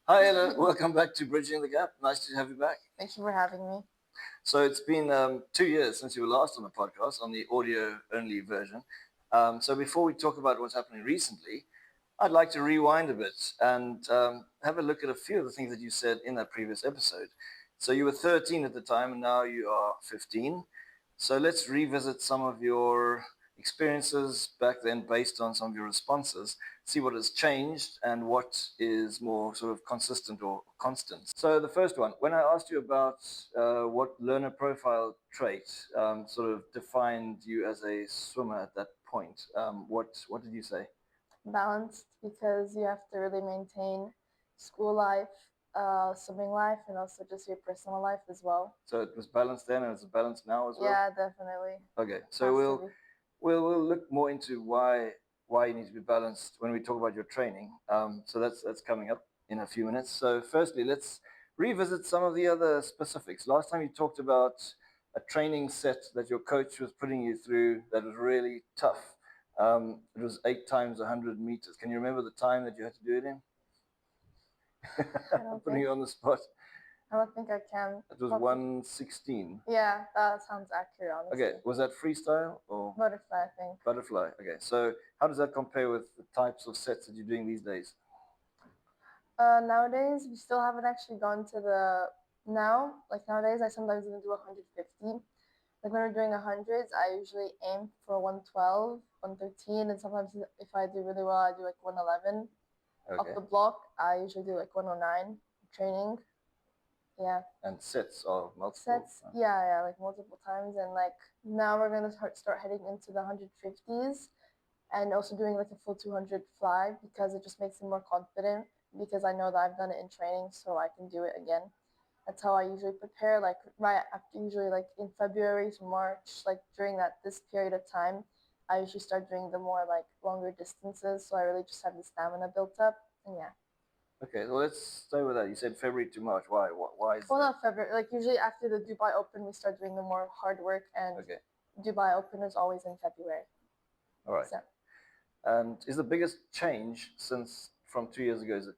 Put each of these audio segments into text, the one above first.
Hi, Ella. Welcome back to Bridging the Gap. Nice to have you back. Thank you for having me. So it's been 2 years since you were last on the podcast on the audio-only version. So before we talk about what's happening recently, I'd like to rewind a bit and have a look at a few of the things that you said in that previous episode. So you were 13 at the time, and now you are 15. So let's revisit some of your experiences back then based on some of your responses, see what has changed and what is more sort of consistent or constant. So the first one, when I asked you about what learner profile trait sort of defined you as a swimmer at that point, what did you say? Balanced because you have to really maintain school life, swimming life, and also just your personal life as well. So it was balanced then, and it's balanced now as well. Yeah, definitely. Okay, so we'll look more into why you need to be balanced when we talk about your training. So that's coming up in a few minutes. So firstly, let's revisit some of the other specifics. Last time you talked about a training set that your coach was putting you through that was really tough. It was 8 times 100 meters. Can you remember the time that you had to do it in? I'm putting you on the spot. I don't think I can. It was 116. Yeah, that sounds accurate, honestly. Okay, was that freestyle or butterfly? I think. Butterfly. Okay, so how does that compare with the types of sets that you're doing these days? Nowadays, we still haven't actually gone to the nowadays, I sometimes even do 150. Like when we're doing 100s, I usually aim for 112, 113, and sometimes if I do really well, I do like 111. Okay. Off the block, I usually do like 109 training. Yeah. And sets of multiple? Sets, yeah, like multiple times. And like now we're going to start heading into the 150s and also doing like a full 200 fly because it just makes me more confident because I know that I've done it in training, so I can do it again. That's how I usually prepare. Like right after, usually like in February to March, like during this period of time, I usually start doing the more like longer distances. So I really just have the stamina built up, and yeah. Okay, well let's stay with that. You said February to March. Why? Why is well, that? Not February. Like usually after the Dubai Open, we start doing the more hard work, and okay. Dubai Open is always in February. All right. So. And is the biggest change since from 2 years ago is it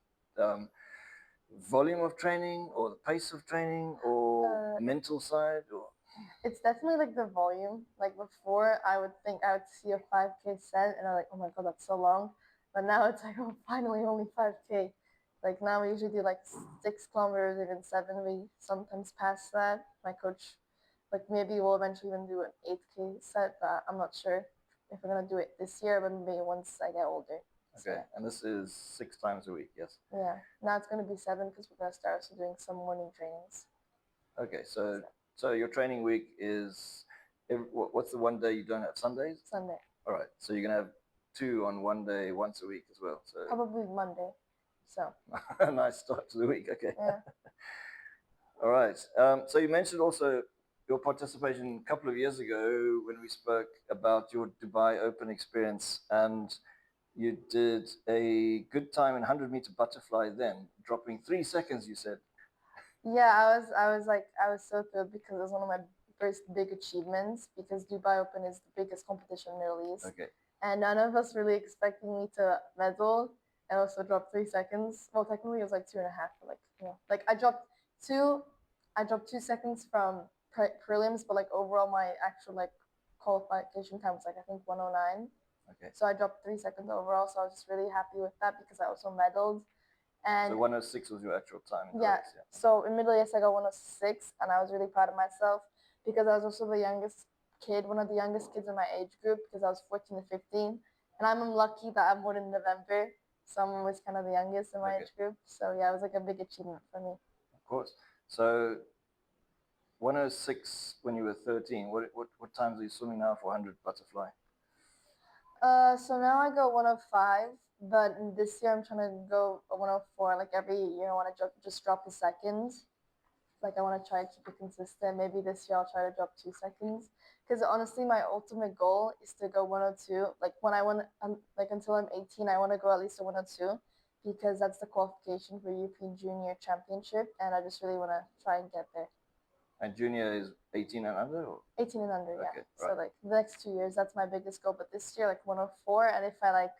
volume of training or the pace of training or mental side or? It's definitely like the volume. Like before, I would think I would see a 5K set and I'm like, oh my god, that's so long. But now it's like, oh, finally only 5K. Like now we usually do like 6 kilometers, even 7. We sometimes pass that. My coach, like maybe we'll eventually even do an 8K set, but I'm not sure if we're gonna do it this year, but maybe once I get older. Okay, so, and this is 6 times a week, yes? Yeah, now it's gonna be 7 because we're gonna start also doing some morning trainings. Okay, so your training week is, what's the one day you don't have? Sundays? Sunday. All right, so you're gonna have 2 on one day, once a week as well. So probably Monday. So nice start to the week. Okay. Yeah. All right. So you mentioned also your participation a couple of years ago when we spoke about your Dubai Open experience, and you did a good time in 100-meter butterfly then, dropping 3 seconds, you said. Yeah, I was so thrilled because it was one of my first big achievements because Dubai Open is the biggest competition in the Middle East. Okay. And none of us really expecting me to medal and also drop 3 seconds. Well, technically it was like 2.5, but like two, I dropped 2 seconds from prelims, but like overall my actual like qualification time was like I think 109. Okay. So I dropped 3 seconds overall, so I was just really happy with that because I also medaled. And so 106 was your actual time? Yeah. So in Middle East, I got 106, and I was really proud of myself because I was also the youngest kid, one of the youngest kids in my age group because I was 14 to 15. And I'm lucky that I'm born in November, so I'm always kind of the youngest in my age group. So yeah, it was like a big achievement for me. Of course. So 106 when you were 13. What times are you swimming now for 100 butterfly? So now I go 105, but this year I'm trying to go 104. Like every year, I want to just drop a second. Like I want to try to keep it consistent. Maybe this year I'll try to drop 2 seconds. Because honestly, my ultimate goal is to go 102. Like when I want, like until I'm 18, I want to go at least a 102, because that's the qualification for European Junior Championship, and I just really want to try and get there. And junior is 18 and under? Or? 18 and under, yeah. Okay, right. So like the next 2 years, that's my biggest goal. But this year, like 104, and if I like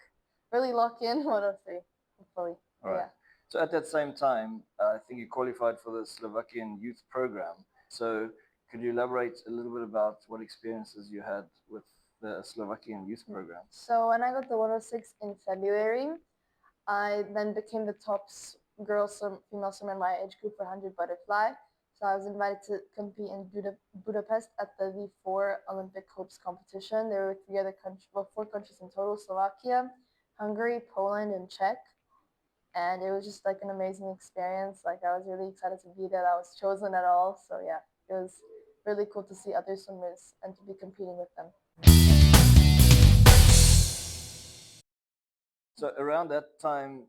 really lock in, 103, hopefully. All right. Yeah. So at that same time, I think you qualified for the Slovakian youth program. So could you elaborate a little bit about what experiences you had with the Slovakian youth program? So when I got the 106 in February, I then became the top female swimmer in my age group for 100 butterfly. So I was invited to compete in Budapest at the V4 Olympic hopes competition. There were four countries in total: Slovakia, Hungary, Poland, and Czech. And it was just like an amazing experience. Like I was really excited to be there. I was chosen at all. So yeah, it was really cool to see other swimmers and to be competing with them. So around that time,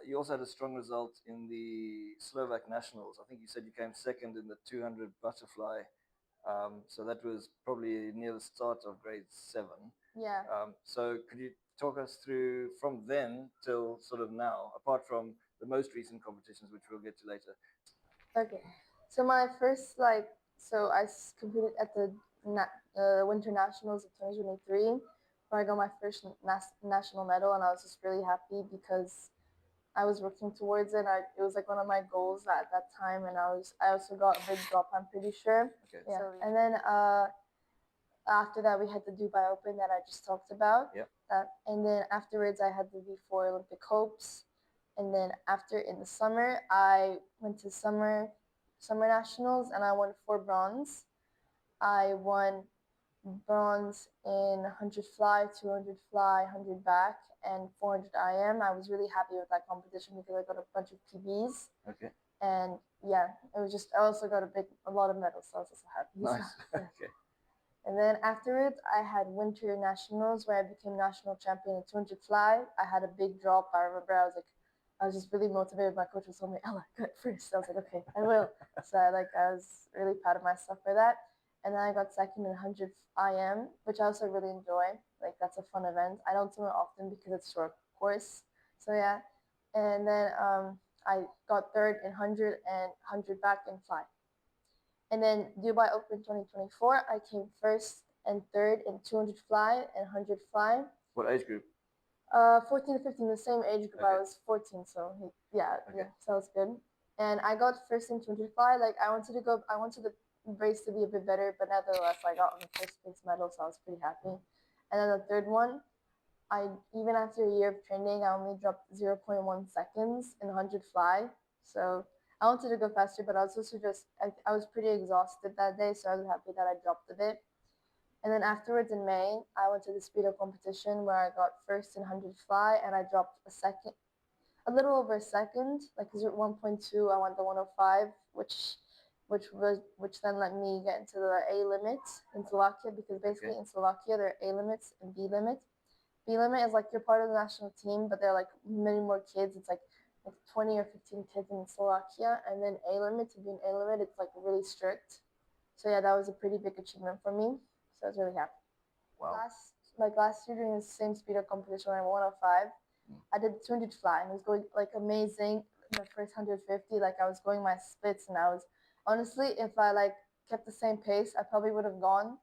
you also had a strong result in the Slovak nationals. I think you said you came second in the 200 butterfly. So that was probably near the start of grade 7. Yeah. So could you talk us through from then till sort of now, apart from the most recent competitions, which we'll get to later? Okay. So my first competed at the Winter Nationals of 2023, where I got my first national medal, and I was just really happy because I was working towards it. It was like one of my goals at that time, and I also got a big drop. I'm pretty sure. Okay. Yeah. So, and then after that, we had the Dubai Open that I just talked about. Yep. And then afterwards, I had the V4 Olympic hopes. And then after in the summer, I went to summer nationals and I won 4 bronze. I won bronze in 100 fly, 200 fly, 100 back, and 400 IM. I was really happy with that competition because I got a bunch of PBs. Okay. And yeah, it was just I also got a lot of medals, so I was also happy. Nice. So, yeah. Okay. And then afterwards, I had winter nationals where I became national champion in 200 fly. I had a big drop. I remember I was just really motivated. My coach was telling me, "Ella, go first." I was like, "Okay, I will." So I was really proud of myself for that. And then I got second in 100 IM, which I also really enjoy. Like that's a fun event. I don't swim it often because it's short course. So yeah. And then I got third in 100 and 100 back and fly. And then Dubai Open 2024, I came first and third in 200 fly and 100 fly. What age group? 14 to 15, the same age group. Okay. I was 14, so yeah, okay. Yeah, so that was good. And I got first in 200 fly. Like I wanted the race to be a bit better, but nevertheless, I got the first place medal, so I was pretty happy. And then the third one, even after a year of training, I only dropped 0.1 seconds in 100 fly. So I wanted to go faster, but I was also I was pretty exhausted that day, so I was happy that I dropped a bit. And then afterwards in May, I went to the speedo competition where I got first in 100 fly, and I dropped a little over a second, like 1.2. I went the 105, which then let me get into the A limit in Slovakia, because basically in Slovakia there are A limits and B limits. B limit is like you're part of the national team, but there are like many more kids. It's like 20 or 15 kids in Slovakia, and then A limit, to be an A limit, it's like really strict. So yeah, that was a pretty big achievement for me. So I was really happy. Wow. Last year during the same speedo competition, when I won 105, I did 200 fly and it was going like amazing. The first 150, like I was going my splits, and I was honestly, if I like kept the same pace, I probably would have gone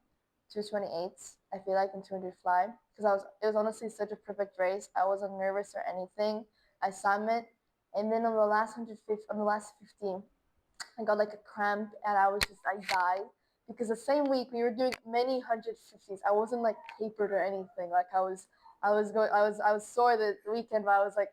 228s. I feel like in 200 fly, because it was honestly such a perfect race. I wasn't nervous or anything. I swam it, and then on the last 150, on the last 15, I got like a cramp, and I died because the same week we were doing many 150s. I wasn't like tapered or anything. Like I was sore the weekend, but I was like,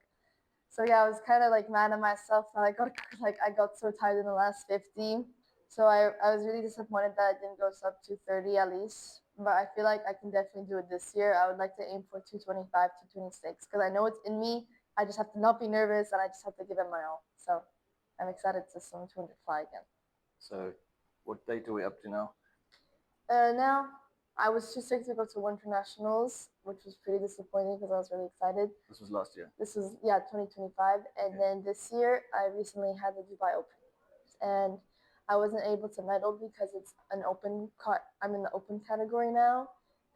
so yeah, I was kind of like mad at myself that I got so tired in the last 50. So I was really disappointed that I didn't go sub 230 at least. But I feel like I can definitely do it this year. I would like to aim for 225, 226, because I know it's in me. I just have to not be nervous, and I just have to give it my all. So I'm excited to swim 200 fly again. So what date are we up to now? Now I was too sick to go to Winter Nationals, which was pretty disappointing because I was really excited. This was last year. This was 2025, and okay. Then this year I recently had the Dubai Open, and I wasn't able to medal because it's an open cut. I'm in the open category now,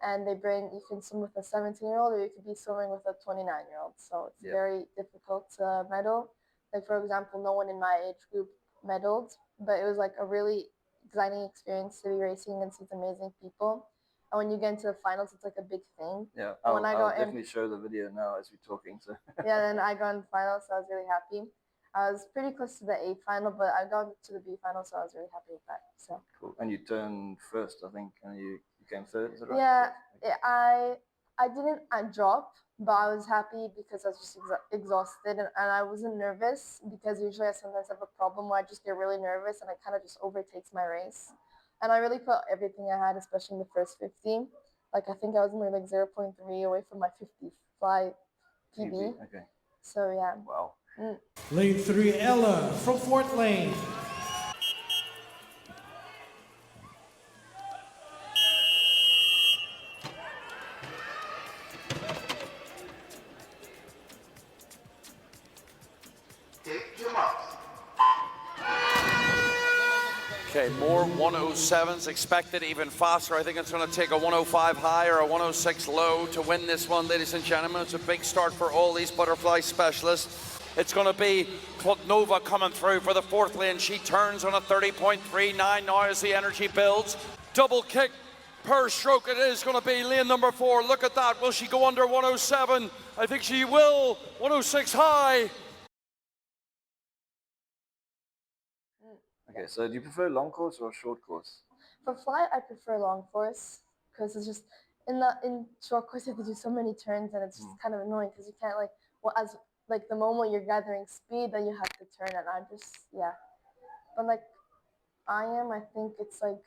and you can swim with a 17-year-old, or you could be swimming with a 29-year-old. So it's very difficult to medal. Like for example, no one in my age group medaled, but it was like a really exciting experience to be racing against these amazing people. And when you get into the finals, it's like a big thing. Yeah, I'll definitely show the video now as we're talking. So yeah, then I got in the finals, so I was really happy. I was pretty close to the A final, but I got to the B final, so I was really happy with that. So cool. And you turned first, I think, and you came third. Is that right? Yeah, I didn't drop, but I was happy because I was just exhausted and I wasn't nervous because usually I sometimes have a problem where I just get really nervous and it kind of just overtakes my race. And I really put everything I had, especially in the first 50. Like I think I was only like 0.3 away from my 50 fly PB. Okay. So yeah. Wow. Lane 3, Ella from Fort Lane. Okay, more 107s expected, even faster. I think it's going to take a 105 high or a 106 low to win this one, ladies and gentlemen. It's a big start for all these butterfly specialists. It's going to be Kloknova coming through for the fourth lane. She turns on a 30.39 now as the energy builds. Double kick per stroke it is going to be lane number 4. Look at that. Will she go under 107? I think she will. 106 high. Okay, so do you prefer long course or short course? For fly, I prefer long course because it's just in short course you have to do so many turns and it's just kind of annoying because you can't as the moment you're gathering speed then you have to turn and I just but I think it's like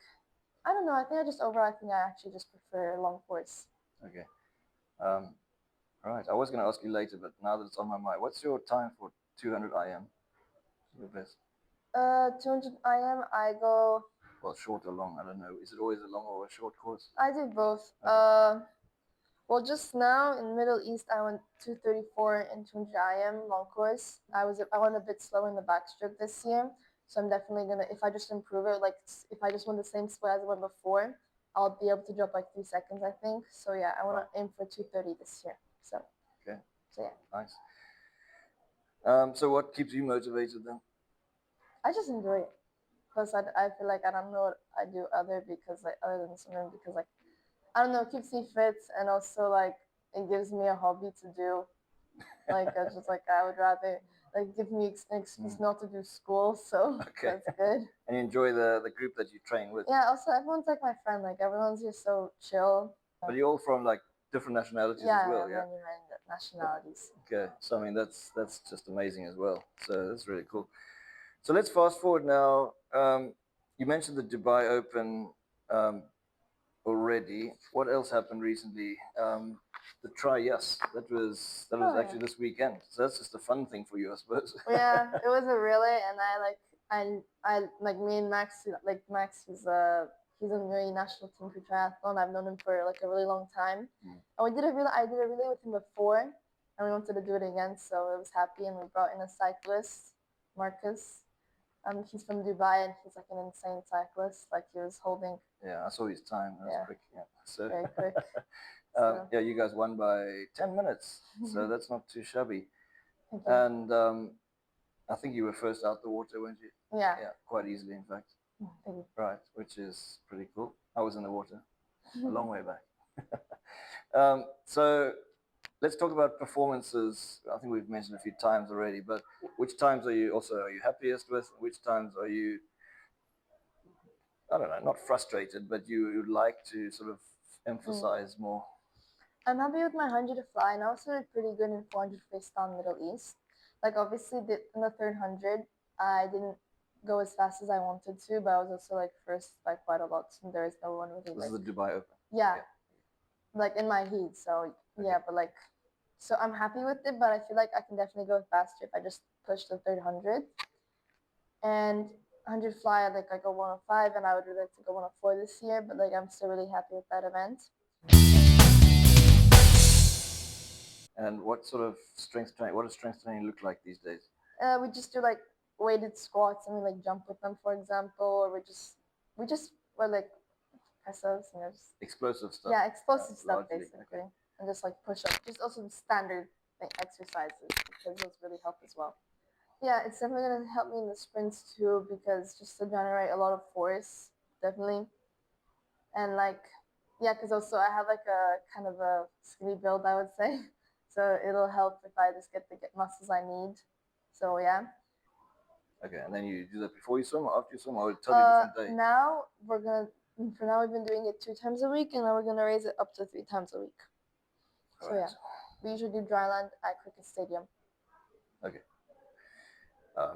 I don't know, I think I actually just prefer long course. Okay. Right. I was going to ask you later, but now that it's on my mind, what's your time for 200 IM? Your best. 200 IM, I go. Well, short or long, I don't know. Is it always a long or a short course? I do both. Okay. Well, just now in Middle East, I went 234 in 200 IM long course. I went a bit slow in the backstroke this year, so I'm definitely gonna if I just improve it, like if I just went the same split as I went before, I'll be able to drop like 3 seconds, I think. So yeah, I want to aim for 230 this year. So okay. So yeah. Nice. So what keeps you motivated then? I just enjoy it. Plus, I feel like I don't know what I do other than swimming because I don't know, it keeps me fit and also it gives me a hobby to do. I would rather give me an excuse not to do school, so okay. That's good. And you enjoy the group that you train with? Yeah, also everyone's like my friend, everyone's just so chill. But you're all from different nationalities as well, yeah? Many nationalities. Okay, so I mean that's just amazing as well. So that's really cool. So let's fast forward now. You mentioned the Dubai Open already. What else happened recently? The Trias. That was actually this weekend. So that's just a fun thing for you, I suppose. Yeah, it was a relay, and I like me and Max. Max, he's in the national team for triathlon. I've known him for a really long time, and I did a relay with him before, and we wanted to do it again. So I was happy, and we brought in a cyclist, Marcus. He's from Dubai, and he's like an insane cyclist. He was holding. Yeah, I saw his time. That was quick. Yeah, so very quick. Yeah, you guys won by 10 minutes, so that's not too shabby. And I think you were first out the water, weren't you? Yeah. Yeah, quite easily, in fact. Right, which is pretty cool. I was in the water a long way back. So let's talk about performances. I think we've mentioned a few times already, but which times are you happiest with? Which times are you, I don't know, not frustrated, but you would like to sort of emphasize more? I'm happy with my 100 to fly, and I also did pretty good in 400 freestyle Middle East. Obviously, in the third 100, I didn't go as fast as I wanted to, but I was also first by quite a lot. And there is no one really. This is the Dubai Open. Yeah, in my heat. So yeah, but so I'm happy with it, but I feel like I can definitely go faster if I just push the third 100. And 100 fly, I go 105, and I would really like to go 104 this year, but I'm still really happy with that event. And what sort of strength training? What does strength training look like these days? We just do weighted squats and we jump with them, for example, or we just press ups, just explosive stuff. Yeah, explosive stuff largely, basically, okay. And just push ups, just also standard exercises because those really help as well. Yeah, it's definitely gonna help me in the sprints too because just to generate a lot of force, definitely, and because also I have a kind of a skinny build, I would say. So it'll help if I just get the muscles I need. So yeah. Okay, and then you do that before you swim or after you swim, or totally different day? Now for now we've been doing it 2 times a week, and now we're gonna raise it up to 3 times a week. So Right. yeah, we usually do dry land at Cricket Stadium. Okay.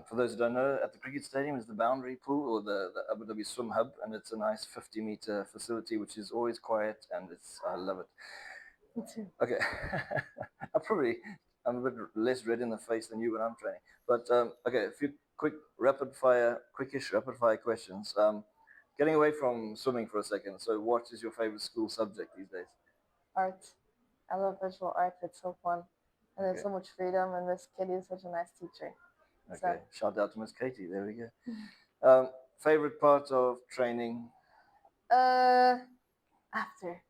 For those who don't know, at the cricket stadium is the boundary pool or the Abu Dhabi Swim Hub, and it's a nice 50-meter facility which is always quiet, and I love it. Me too. Okay. I'm a bit less red in the face than you when I'm training. But okay, a few quickish rapid fire questions. Getting away from swimming for a second. So, what is your favorite school subject these days? Art. I love visual art. It's so fun, and there's so much freedom. And Miss Kitty is such a nice teacher. Okay, shout out to Miss Katie. There we go. Favorite part of training? After.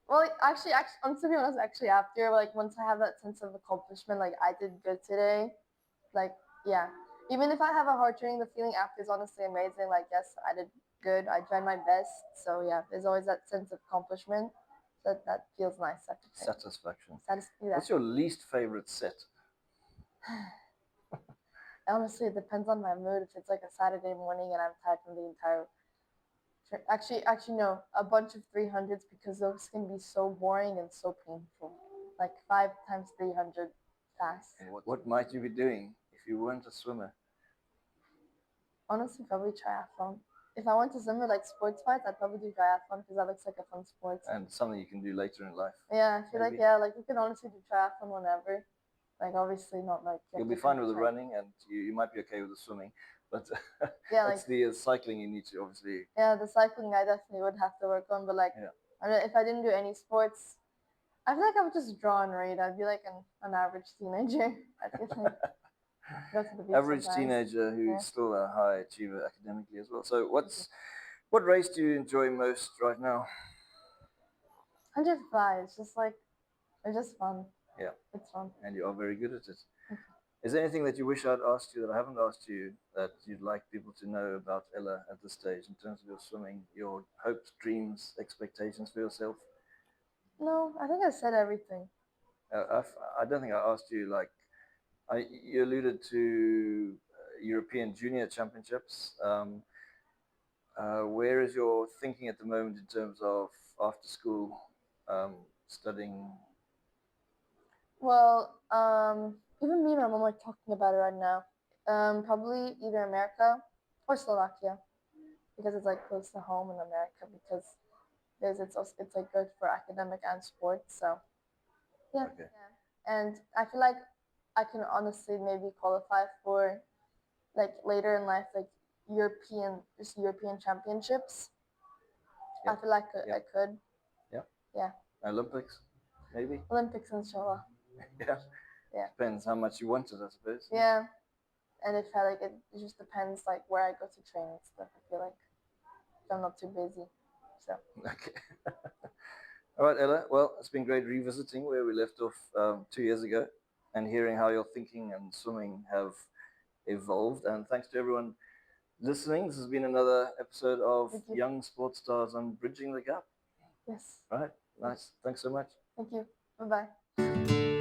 Well, actually, to be honest, actually after, like once I have that sense of accomplishment, like I did good today, like yeah. Even if I have a hard training, the feeling after is honestly amazing. Like yes, I did good. I tried my best. So yeah, there's always that sense of accomplishment. That feels nice after training. Satisfaction. Yeah. What's your least favorite set? Honestly, it depends on my mood. If it's like a Saturday morning and I'm tired from the entire actually no, a bunch of 300s because those can be so boring and so painful. Like 5 times 300 fast. And what might you be doing if you weren't a swimmer? Honestly, probably triathlon. If I went to swim like sports fights, I'd probably do triathlon because that looks like a fun sport. And something you can do later in life. Yeah, I feel like you can honestly do triathlon whenever. Like obviously not like you'll be fine with the running, and you might be okay with the swimming, but yeah, it's the cycling you need to obviously. Yeah, the cycling I definitely would have to work on, but like I mean, if I didn't do any sports, I feel like I would just draw and read. I'd be like an average teenager. I feel like go to the beach Average sometimes. teenager who's still a high achiever academically as well. So what race do you enjoy most right now? 105. It's just like it's just fun. Yeah, it's fun. And you are very good at it. Is there anything that you wish I'd asked you that I haven't asked you that you'd like people to know about Ella at this stage in terms of your swimming, your hopes, dreams, expectations for yourself? No, I think I said everything. I don't think I asked you, like, you alluded to European Junior Championships. Where is your thinking at the moment in terms of after school studying? Well, even me and my mom are talking about it right now. Probably either America or Slovakia, because it's like close to home in America. Because it's like good for academic and sports. So yeah. Okay. And I feel like I can honestly maybe qualify for like later in life, like European championships. Yep. I feel like I could. Yeah. Yeah. Olympics, maybe. Olympics, inshallah. Yeah. Depends how much you want it, I suppose. Yeah. And it just depends like where I go to train and stuff. I feel like if I'm not too busy. So. Okay. All right, Ella. Well, it's been great revisiting where we left off 2 years ago and hearing how your thinking and swimming have evolved. And thanks to everyone listening. This has been another episode of Young Sports Stars on Bridging the Gap. Yes. Right. Nice. Thanks so much. Thank you. Bye-bye.